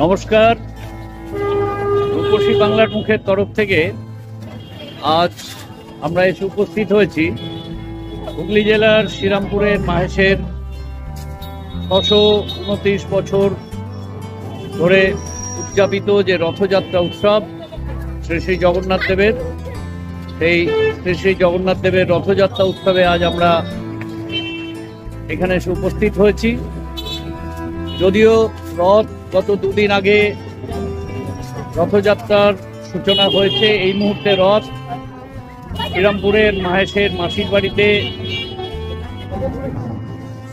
নমস্কার। রূপসী বাংলার মুখের তরফ থেকে আজ আমরা এসে উপস্থিত হয়েছি হুগলি জেলার শ্রীরামপুরের মাহেশের 629 বছর ধরে উদযাপিত যে রথযাত্রা উৎসব শ্রী শ্রী জগন্নাথ দেবের, সেই শ্রী শ্রী জগন্নাথ দেবের রথযাত্রা উৎসবে আজ আমরা এখানে এসে উপস্থিত হয়েছি। যদিও রথ গত দুদিন আগে রথযাত্রার সূচনা হয়েছে, এই মুহূর্তে রথ শ্রীরামপুরের মাহেশের মাসির বাড়িতে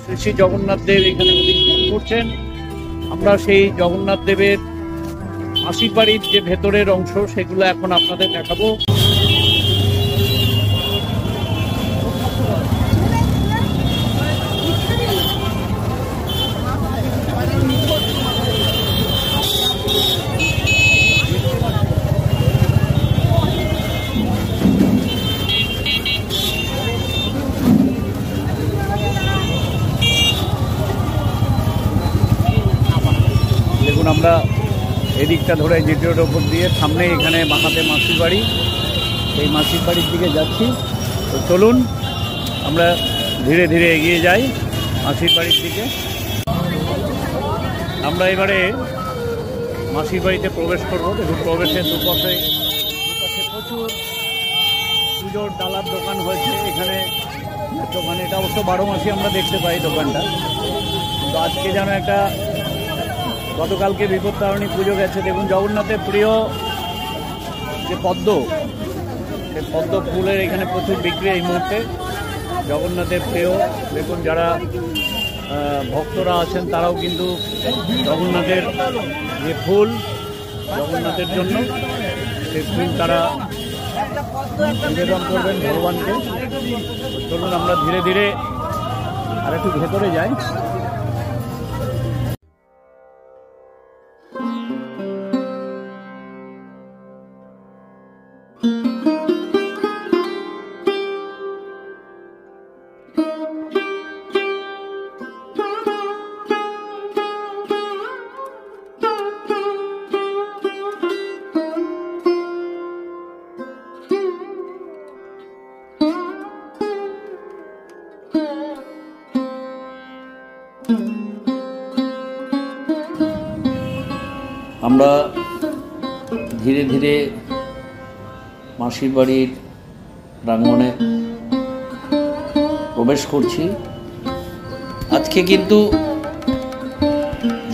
শ্রী শ্রী জগন্নাথ দেব এখানে অধিষ্ঠান করছেন। আমরা সেই জগন্নাথ দেবের মাসির বাড়ির যে ভেতরের অংশ সেগুলো এখন আপনাদের দেখাবো। দেখুন, আমরা এদিকটা ধরে জিটিওর ওপর দিয়ে সামনে এখানে বাঁহাতে মাসির বাড়ি, এই মাসির বাড়ির দিকে যাচ্ছি। তো চলুন আমরা ধীরে ধীরে এগিয়ে যাই মাসির বাড়ির দিকে। আমরা এবারে মাসির বাড়িতে প্রবেশ করব। দেখুন, প্রবেশের দুপাশে প্রচুর পুজোর ডালার দোকান হয়েছে। এখানে দোকানে এটা অবশ্য 12 মাসই আমরা দেখতে পাই দোকানটা, কিন্তু আজকে যেন একটা, গতকালকে বিপত্তারিণী পুজো গেছে। দেখুন, জগন্নাথের প্রিয় যে পদ্ম, সেই পদ্ম ফুলের এখানে প্রচুর বিক্রি এই মুহূর্তে। জগন্নাথের প্রিয়, দেখুন যারা ভক্তরা আছেন তারাও কিন্তু জগন্নাথের যে ফুল জগন্নাথের জন্য, সেই ফুল তারা নিবেদন করবেন ভগবানকে। চলুন আমরা ধীরে ধীরে আর একটু ভেতরে যাই। আমরা ধীরে ধীরে মাসির বাড়ির প্রাঙ্গণে প্রবেশ করছি। আজকে কিন্তু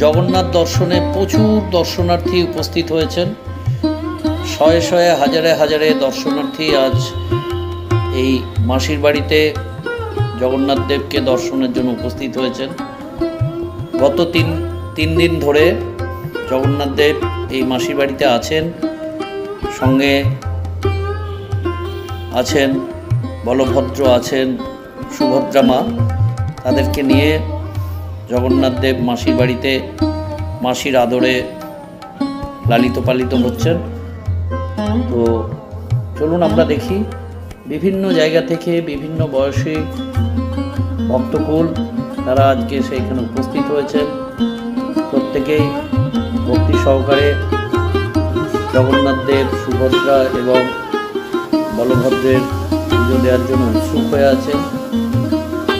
জগন্নাথ দর্শনে প্রচুর দর্শনার্থী উপস্থিত হয়েছেন। শয়ে শয়ে হাজারে হাজারে দর্শনার্থী আজ এই মাসির বাড়িতে জগন্নাথ দেবকে দর্শনের জন্য উপস্থিত হয়েছেন। গত তিন দিন ধরে জগন্নাথ দেব এই মাসির বাড়িতে আছেন, সঙ্গে আছেন বলভদ্র, আছেন সুভদ্রা মা। তাদেরকে নিয়ে জগন্নাথ দেব মাসির বাড়িতে মাসির আদরে লালিত পালিত হচ্ছেন। তো চলুন আমরা দেখি, বিভিন্ন জায়গা থেকে বিভিন্ন বয়সী ভক্তকুল তারা আজকে সেইখানে উপস্থিত হয়েছেন। প্রত্যেকেই ভক্তি সহকারে জগন্নাথ দেব, সুভদ্রা এবং বলভদ্রের পুজো দেওয়ার জন্য উৎসুক হয়ে আছেন।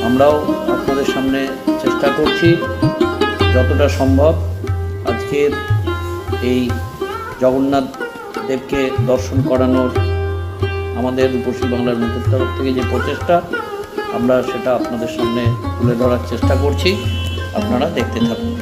আমরাও আপনাদের সামনে চেষ্টা করছি যতটা সম্ভব আজকের এই জগন্নাথ দেবকে দর্শন করানোর আমাদের রূপসী বাংলার মুখের তরফ থেকে যে প্রচেষ্টা, আমরা সেটা আপনাদের সামনে তুলে ধরার চেষ্টা করছি। আপনারা দেখতে থাকুন।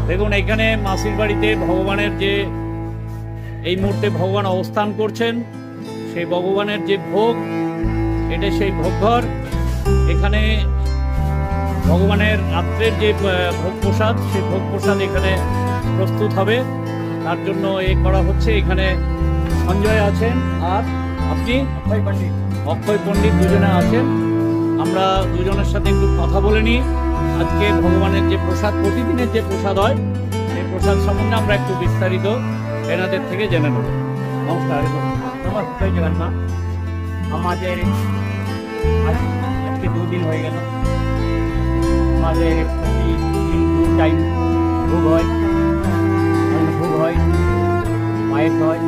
দেখুন এখানে মাসির বাড়িতে ভগবানের যে এই মুহূর্তে ভগবান অবস্থান করছেন, সেই ভগবানের যে ভোগ, এটা সেই ভোগঘর। এখানে ভগবানের রাত্রের যে ভোগ প্রসাদ, সেই ভোগ প্রসাদ এখানে প্রস্তুত হবে, তার জন্য করা হচ্ছে। এখানে সঞ্জয় আছেন আর আপনি অক্ষয় পণ্ডিত দুজনে আছেন। আমরা দুজনের সাথে একটু কথা বলে নিই। আজকে ভগবানের যে প্রসাদ, প্রতিদিনের যে প্রসাদ হয়, সেই প্রসাদ সম্বন্ধে আমরা একটু বিস্তারিত এনাদের থেকে জেনে নেব। নমস্কার। নমস্কার জগন্নাথ। আমাদের আজকে 2 দিন হয়ে গেল। আমাদের প্রতিদিন 2 টাইম ভোগ হয়, ভোগ হয়, পায়েস হয়,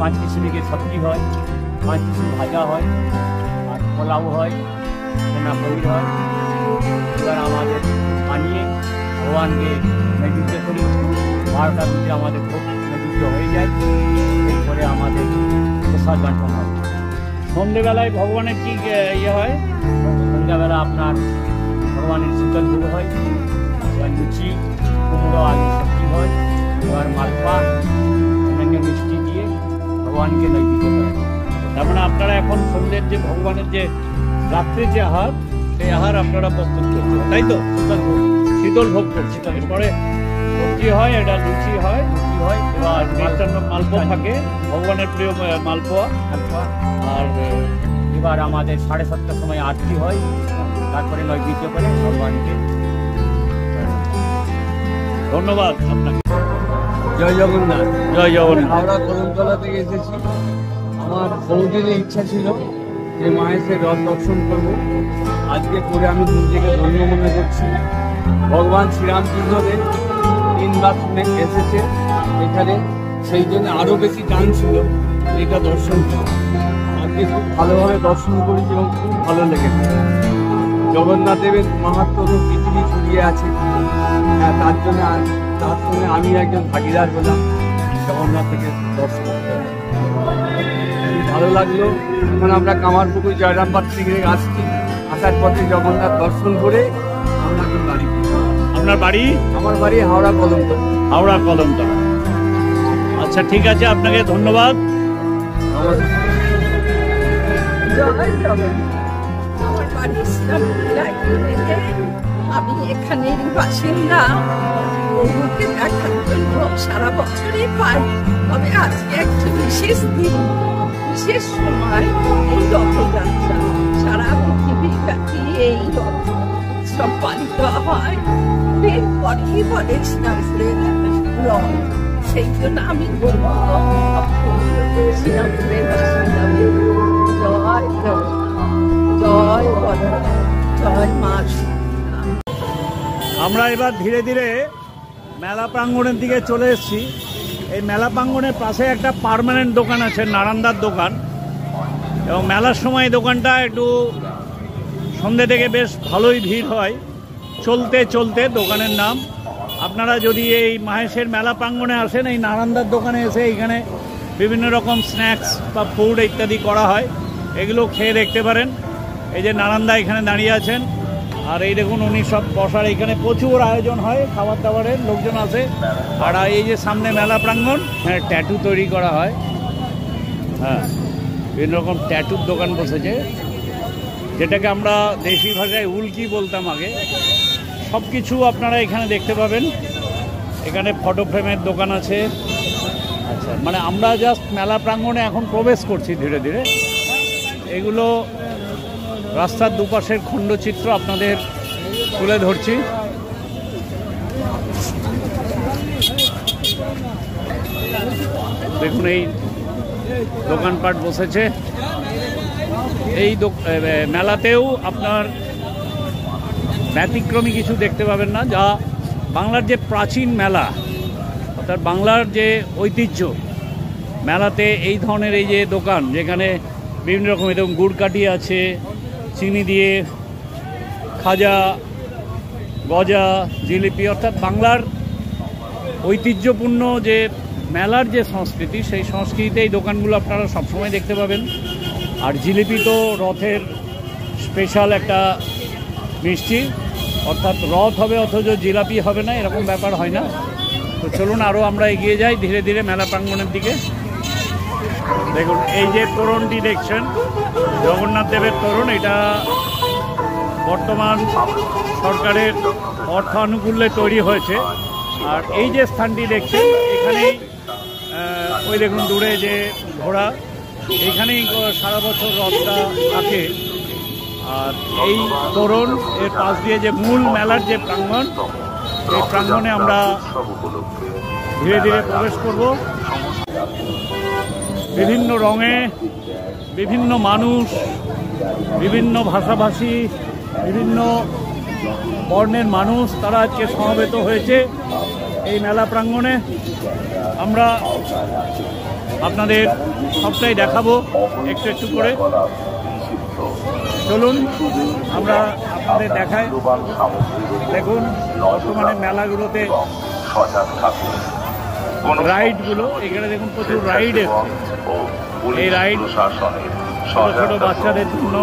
5 কিসিমের সবজি হয়, 5 কিসিম ভাজা হয়, আর পোলাও হয়, সেনা পনির হয়। এবার আমাদের বানিয়ে ভগবানকে নৈবেদ্য করি। 12টার মধ্যে আমাদের ভোগ নৈবেদ্য হয়ে যায়, এরপরে আমাদের প্রসাদ বান্টন হয়। সন্ধ্যেবেলায় ভগবানের কি হয়? সন্ধ্যাবেলা আপনার ভগবানের শীতল ভোগ হয়, লুচি, কুমড়ো, আলু সবজি হয়, এবার মালপা, অন্যান্য মিষ্টি দিয়ে ভগবানকে নৈবেদ্য করা হয়। তার মানে আপনারা এখন সন্ধ্যের যে ভগবানের যে রাত্রের যে আহার, সেই আহার আপনারা প্রস্তুত করছেন, তাই তো? শীতল ভোগ করছে। এরপরে সবজি হয়, এটা লুচি হয়, এবার মিষ্টান্ন মালপোয়া থাকে, ভগবানের প্রিয় মালপোয়া। আর এবার আমাদের 7:30টার সময় আরতি হয়, তারপরে নৈবেদ্য করে ভগবানকে। ধন্যবাদ আপনাকে। জয় জগন্নাথ। জয় জগন্নাথ। হাওড়া কলমতলা থেকে এসেছি। আমার বহুদিনের ইচ্ছা ছিল যে মায়ের রথ দর্শন করব। আজকে করে আমি নিজেকে ধন্য মনে করছি। ভগবান শ্রীরামচন্দ্রদেব 3 বার এসেছে এখানে, সেই জন্য আরও বেশি টান ছিল এটা দর্শন করা। আজকে খুব ভালোভাবে দর্শন করেছি এবং খুব ভালো লেগেছে। জগন্নাথ দেবের মাহাত্ম্য তো পৃথিবী ছড়িয়ে আছে, তার সঙ্গে আমি একজন ভাগিদার হলাম জগন্নাথ থেকে দর্শন করতে। ভালো লাগলো। এখন আমরা কামারপুকুর জয়রামবাগ থেকে আসছি, আসার পথে জগন্নাথ দর্শন করে আমরা এখন বাড়ি। আপনার বাড়ি? আমার বাড়ি হাওড়া কলমতলা। হাওড়া কলমতলা। আচ্ছা, ঠিক আছে, আপনাকে ধন্যবাদ। আমার বাড়ি ইসলামপুরে, আমি এখানের বাসিন্দা। প্রভুকে দেখার জন্য সারা বছরই পাই, তবে আজকে একটি বিশেষ দিন, বিশেষ সময়। এই রথযাত্রা সারা পৃথিবী ব্যাপী এই রথ উৎসব পালিত হয়। পরেই বলে শ্রীরামপুরের রথ, সেই জন্য আমি বলব শ্রীরামপুরের বাসিন্দা। জয় জয় জয় মা। আমরা এবার ধীরে ধীরে মেলা প্রাঙ্গণের দিকে চলে এসেছি। এই মেলা প্রাঙ্গণের পাশে একটা পার্মানেন্ট দোকান আছে, নারান্দার দোকান, এবং মেলার সময় দোকানটা একটু সন্ধ্যে থেকে বেশ ভালোই ভিড় হয়। চলতে চলতে দোকানের নাম। আপনারা যদি এই মাহেশের মেলা প্রাঙ্গণে আসেন, এই নারান্দার দোকানে এসে এইখানে বিভিন্ন রকম স্ন্যাক্স বা ফুড ইত্যাদি করা হয়, এগুলো খেয়ে দেখতে পারেন। এই যে নারান্দা এখানে দাঁড়িয়ে আছেন, আর এই দেখুন উনি সব বসার, এখানে প্রচুর আয়োজন হয়, খাবার দাবারের লোকজন আসে। আর এই যে সামনে মেলা প্রাঙ্গণ, হ্যাঁ, ট্যাটু তৈরি করা হয়। হ্যাঁ, বিভিন্ন রকম ট্যাটুর দোকান বসেছে, যেটাকে আমরা দেশি ভাষায় উল্কি বলতাম আগে। সব কিছু আপনারা এখানে দেখতে পাবেন। এখানে ফটো ফ্রেমের দোকান আছে। আচ্ছা, মানে আমরা জাস্ট মেলা প্রাঙ্গণে এখন প্রবেশ করছি ধীরে ধীরে। এগুলো রাস্তার দুপাশের খণ্ডচিত্র আপনাদের তুলে ধরছি। দেখুন এই দোকানপাট বসেছে। এই মেলাতেও আপনার ব্যতিক্রমী কিছু দেখতে পাবেন না, যা বাংলার যে প্রাচীন মেলা, অর্থাৎ বাংলার যে ঐতিহ্য, মেলাতে এই ধরনের এই যে দোকান, যেখানে বিভিন্ন রকম এরকম গুড় কাঠি আছে, চিনি দিয়ে খাজা, গজা, জিলিপি, অর্থাৎ বাংলার ঐতিহ্যপূর্ণ যে মেলার যে সংস্কৃতি, সেই সংস্কৃতিতে এই দোকানগুলো আপনারা সবসময় দেখতে পাবেন। আর জিলিপি তো রথের স্পেশাল একটা মিষ্টি, অর্থাৎ রথ হবে অথচ জিলাপি হবে না, এরকম ব্যাপার হয় না। তো চলুন আরও আমরা এগিয়ে যাই ধীরে ধীরে মেলা প্রাঙ্গণের দিকে। দেখুন এই যে তোরণটি দেখছেন, জগন্নাথ দেবের তোরণ, এটা বর্তমান সরকারের অর্থানুকূল্যে তৈরি হয়েছে। আর এই যে স্থানটি দেখছেন, এখানেই ওই দেখুন দূরে যে ঘোড়া, এইখানেই সারা বছর রথটা থাকে। আর এই তোরণ এর পাশ দিয়ে যে মূল মেলার যে প্রাঙ্গণ, এই প্রাঙ্গণে আমরা ধীরে ধীরে প্রবেশ করব। বিভিন্ন রঙে বিভিন্ন মানুষ, বিভিন্ন ভাষাভাষী, বিভিন্ন বর্ণের মানুষ তারা আজকে সমবেত হয়েছে এই মেলা প্রাঙ্গণে। আমরা আপনাদের সবটাই দেখাবো একটু একটু করে। চলুন আমরা আপনাদের দেখাই। দেখুন বর্তমানে মেলাগুলোতে রাইডগুলো, এখানে দেখুন প্রচুর রাইড এসছে। এই রাইড ছোট ছোট বাচ্চাদের জন্য।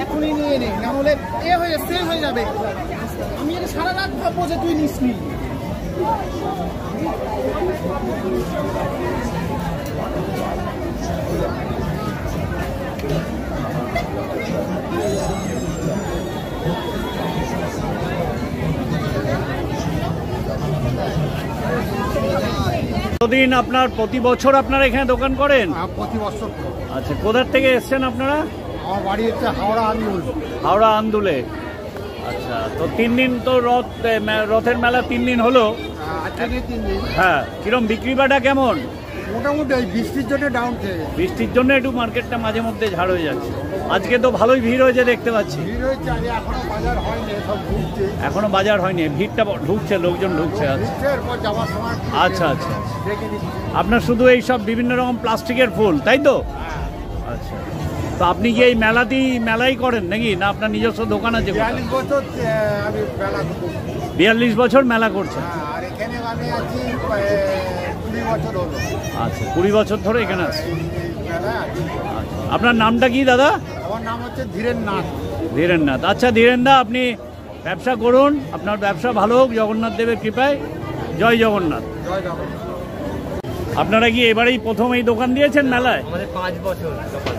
এখনই নিয়ে নে, না হলে সেল হয়ে যাবে। আমি এটা সারা রাত ভাববো যে তুই নিসনি। কতদিন আপনার প্রতি বছর আপনারা এখানে দোকান করেন? প্রতি বছর। আচ্ছা, কোথার থেকে এসছেন আপনারা? আমার বাড়ি হচ্ছে হাওড়া আন্দুল। হাওড়া আন্দুলে। আচ্ছা, তো 3 দিন তো রথের মেলা 3 দিন হলো। আজকে 3 দিন। হ্যাঁ, কিরম বিক্রি বাটা কেমন? মোটামুটি বৃষ্টির জন্য ডাউন থেকে গেছে। বৃষ্টির জন্য একটু মার্কেটটা মাঝে মধ্যে ঝাড় হয়ে যাচ্ছে। আজকে তো ভালোই ভিড় হয়েছে দেখতে পাচ্ছি। ভিড় হয়েছে, এখনো বাজার হয়নি, সব ঢুকছে। এখনো বাজার হয়নি, ভিড়টা ঢুকছে, লোকজন ঢুকছে। এরপর যাওয়ার সময় আচ্ছা আচ্ছা, দেখে নিচ্ছি। আপনার শুধু এই সব বিভিন্ন রকম প্লাস্টিকের ফুল, তাই তো? আচ্ছা, তো আপনি কি এই মেলাই করেন নাকি, না আপনার নিজস্ব দোকান আছে? 42 বছর আমি মেলা করছি। 42 বছর মেলা করছেন? আর এখানে আমি আছি 20 বছর হলো। আচ্ছা, 20 বছর ধরে এখানে আছি। মেলা আছি। আপনার নামটা কি দাদা? আমার নাম হচ্ছে ধীরেননাথ। ধীরেননাথ। আচ্ছা ধীরেনদা, আপনি ব্যবসা করুন, আপনার ব্যবসা ভালো হোক জগন্নাথ দেবের কৃপায়। জয় জগন্নাথ। জয় জগন্নাথ। আপনারা কি এবারেই প্রথম এই দোকান দিয়েছেন মেলায়? আমাদের 5 বছর।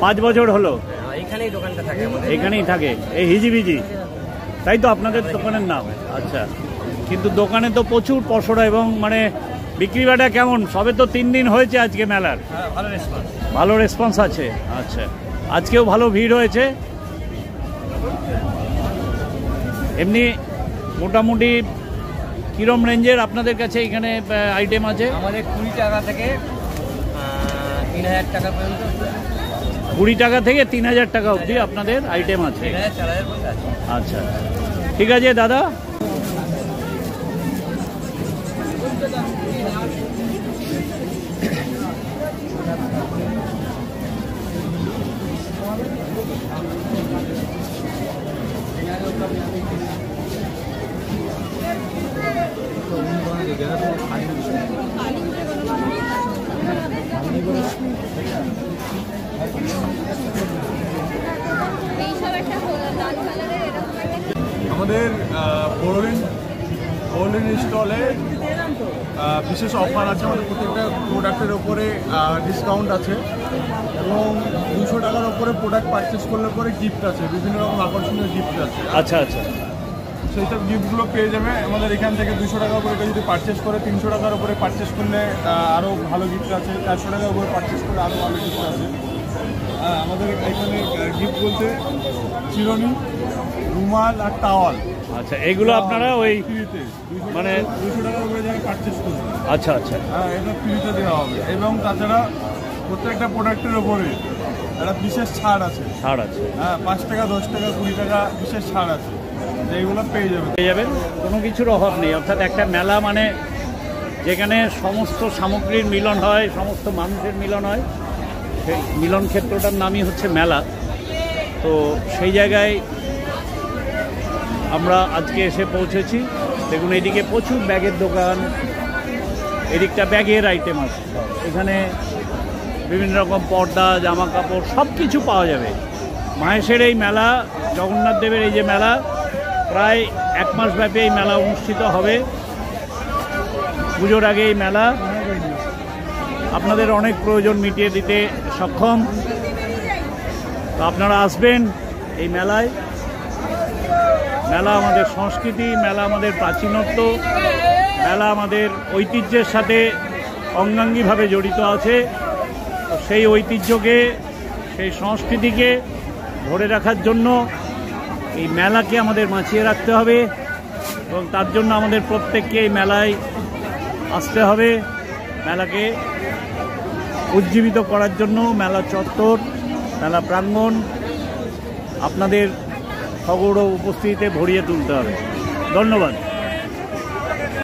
5 বছর হলো এখানেই দোকানটা থাকে আমাদের। এখানেই থাকে এই হিজিবিজি, তাই তো আপনাদের দোকানের নাম? আচ্ছা, কিন্তু দোকানে তো প্রচুর পসরা এবং মানে বিক্রি বাটা কেমন? সবে তো 3 দিন হয়েছে আজকে মেলার। ভালো রেসপন্স। ভালো রেসপন্স আছে। আচ্ছা, আজকেও ভালো ভিড় হয়েছে। এমনি মোটামুটি কিরম রেঞ্জের আপনাদের কাছে এখানে আইটেম আছে? আমাদের 20 টাকা থেকে 3000 টাকা পর্যন্ত। 20 টাকা থেকে 3000 টাকা অবধি আপনাদের আইটেম আছে? 3000-4000 পর্যন্ত আছে। আচ্ছা, ঠিক আছে দাদা। আমাদের বোরলিন স্টলে বিশেষ অফার আছে। আমাদের প্রত্যেকটা প্রোডাক্টের ওপরে ডিসকাউন্ট আছে এবং 200 টাকার ওপরে প্রোডাক্ট পারচেস করলে পরে গিফট আছে, বিভিন্ন রকম আকর্ষণীয় গিফট আছে। আচ্ছা আচ্ছা, সেই সব গিফটগুলো পেয়ে যাবে আমাদের এখান থেকে। 200 টাকার উপরে যদি পারচেস করে, 300 টাকার উপরে পারচেস করলে আরও ভালো গিফট আছে, 400 টাকার উপরে পারচেস করলে আরও ভালো গিফট আছে। আমাদের এখানে গিফট বলতে চিরুনি, রুমাল আর টাওয়াল। আচ্ছা, এগুলো আপনারা ওই ফ্রিতে মানে 200 টাকার উপরে যারা পারচেস করবে, আচ্ছা আচ্ছা, হ্যাঁ, এটা ফ্রিতে দেওয়া হবে। এবং তাছাড়া প্রত্যেকটা প্রোডাক্টের ওপরে একটা বিশেষ ছাড় আছে। ছাড় আছে, হ্যাঁ, 5 টাকা, 10 টাকা, 20 টাকা বিশেষ ছাড় আছে, এইগুলো পেয়ে যাবেন। পেয়ে যাবেন, কোনো কিছুর অভাব নেই। অর্থাৎ একটা মেলা মানে যেখানে সমস্ত সামগ্রীর মিলন হয়, সমস্ত মানুষের মিলন হয়, সেই মিলন ক্ষেত্রটার নামই হচ্ছে মেলা। তো সেই জায়গায় আমরা আজকে এসে পৌঁছেছি। দেখুন, এইদিকে প্রচুর ব্যাগের দোকান, এদিকটা ব্যাগের আইটেম আছে। এখানে বিভিন্ন রকম পর্দা, জামা কাপড় সব কিছু পাওয়া যাবে। মাহেশের এই মেলা, জগন্নাথ দেবের এই যে মেলা, প্রায় 1 মাস ব্যাপী এই মেলা অনুষ্ঠিত হবে। পুজোর আগে এই মেলা আপনাদের অনেক প্রয়োজন মিটিয়ে দিতে সক্ষম। তো আপনারা আসবেন এই মেলায়। মেলা আমাদের সংস্কৃতি, মেলা আমাদের প্রাচীনত্ব, মেলা আমাদের ঐতিহ্যের সাথে অঙ্গাঙ্গিভাবে জড়িত আছে। তো সেই ঐতিহ্যকে, সেই সংস্কৃতিকে ধরে রাখার জন্য এই মেলাকে আমাদের বাঁচিয়ে রাখতে হবে এবং তার জন্য আমাদের প্রত্যেককে এই মেলায় আসতে হবে। মেলাকে উজ্জীবিত করার জন্য মেলা চত্বর, মেলা প্রাঙ্গণ আপনাদের সগৌরব উপস্থিতিতে ভরিয়ে তুলতে হবে। ধন্যবাদ।